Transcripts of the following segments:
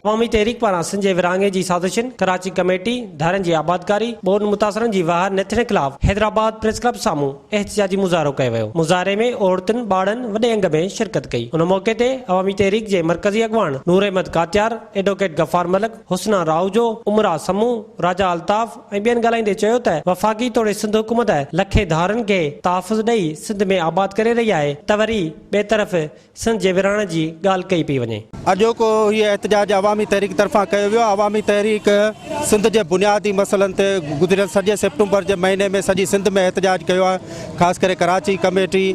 अवामी तहरीक पारां सिंध जे विरहाङे जी साज़िशन कराची कमेटी धारनि जी आबादकारी ॿोॾनि मुतासिरनि जी वाह न थियण ख़िलाफ़ हैदराबाद प्रेस क्लब साम्हूं एहतजाजी मुज़ाहिरो कयो वियो। मुज़ाहिरे में औरतुनि ॿारनि वॾे अंग में शिरकत कई। उन मौके ते अवामी तहरीक जे मरकज़ी अॻवान नूर अहमद कात्यार, एडवोकेट गफ़ार मलिक, हुसना राउजो, उमरा समू, राजा अल्ताफ़ ऐं ॿियनि ॻाल्हाईंदे चयो त वफ़ाक़ी तौर सिंध हुकूमत लखे धारनि खे तहफ़ुज़ ॾेई सिंध में आबाद करे रही आहे त वरी ॿिए तरफ़ सिंध जे विरहाइण जी ॻाल्हि कई पई वञे। अॼोको हीअ एहतजाज अवामी तहरीक तरफ़ां कयो वियो। अवामी तहरीक सिंध जे बुनियादी मसइलनि ते गुज़िरियल सॼे सेप्टेम्बर जे महीने में सॼी सिंध में एहतजाज कयो आहे। ख़ासि करे कराची कमेटी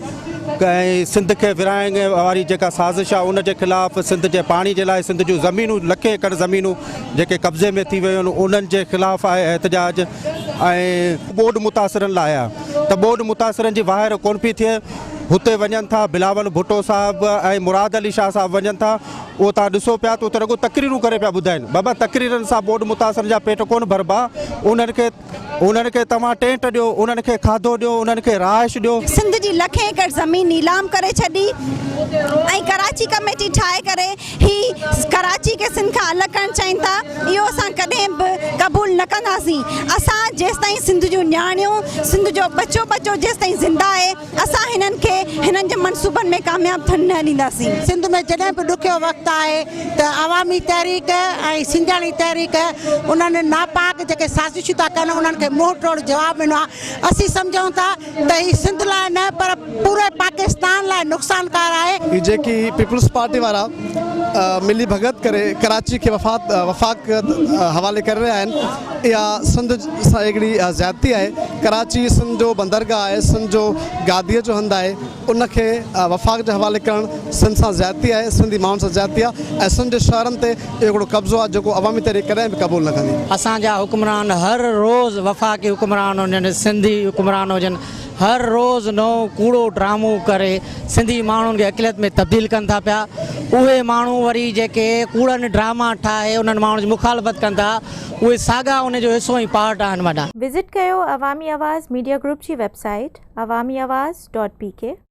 ऐं सिंध खे विरहाइण वारी जेका साज़िश आहे उन जे ख़िलाफ़ सिंध जे पाणी जे लाइ सिंध जूं ज़मीनूं लखे एकड़ ज़मीनूं जेके कब्ज़े में थी वियूं आहिनि उन्हनि जे ख़िलाफ़ आहे एहतजाज। ऐं ॿोॾ मुतासिरनि लाइ आहे त ॿोॾ मुतासिरनि जी वाहिर कोन पई थिए। हुते वञनि था बिलावल भुट्टो साहिबु ऐं मुराद अली शाह साहिबु वञनि था। उहो तव्हां ॾिसो पिया त उते रुॻो तकरीरूं करे पिया ॿुधाइनि। बाबा तकरीरनि सां ॿोॾ मुतासिरनि जा पेट कोन भरबा। उन्हनि खे तव्हां टेंट ॾियो, उन्हनि खे खाधो ॾियो, उन्हनि खे रहाइश ॾियो। सिंध जी लखे एकड़ ज़मीन नीलाम करे छॾी ऐं कराची कमेटी ठाहे करे ही कराची खे सिंध खां अलॻि करणु चाहिनि था। इहो असां कॾहिं बि क़बूल न कंदासीं। असां जेसि ताईं सिंध जूं न्याणियूं, सिंध जो बचो जेसि ताईं ज़िंदा आहे, असां हिननि खे हिननि जे मंसूबनि में कामयाबु थियण न ॾींदासीं। सिंध में जॾहिं बि ॾुखियो वक़्तु आहे त अवामी तहरीक ऐं सिंजाणी तहरीक उन्हनि नापाक जेके साज़िशूं था कनि उन्हनि खे मुंहुं तोड़ जवाबु ॾिनो आहे। असीं सम्झूं था त ही सिंध लाइ न पर पूरे पाकिस्तान लाइ नुक़सानकार आहे। ही जेकी पीपल्स पार्टी वारा मिली भगत करे कराची खे वफ़ाक़ हवाले करे रहिया आहिनि, इहा सिंध सां हिकिड़ी ज़्यादती आहे। कराची सिंध जो बंदरगाह आहे, सिंध जो गादीअ जो हंधु आहे, उनखे वफ़ाक़ जे हवाले करणु सिंध सां ज़्यादती आहे, सिंधी माण्हुनि सां ज़्यादती आहे। ऐं सिंध जे शहरनि ते हिकिड़ो कब्ज़ो आहे जेको अवामी तहरीक कॾहिं बि क़बूल न कंदी। असांजा हुक्मरान हर रोज़ वफ़ाक़ी हुक्मरान हुजनि, सिंधी हुक्मरान हुजनि, हर रोज़ नओं कूड़ो ड्रामो करे सिंधी माण्हुनि खे अक़लियत में तब्दील कनि था पिया। उहे माण्हू वरी जेके कूड़नि ड्रामा ठाहे उन्हनि माण्हुनि जी मुखालफ़त कनि था, उहे साॻा उन जो हिसो ई पार्ट आहिनि वॾा। विज़िट कयो अवामी आवाज़ मीडिया ग्रुप जी वेबसाइट awamiawaz.pk।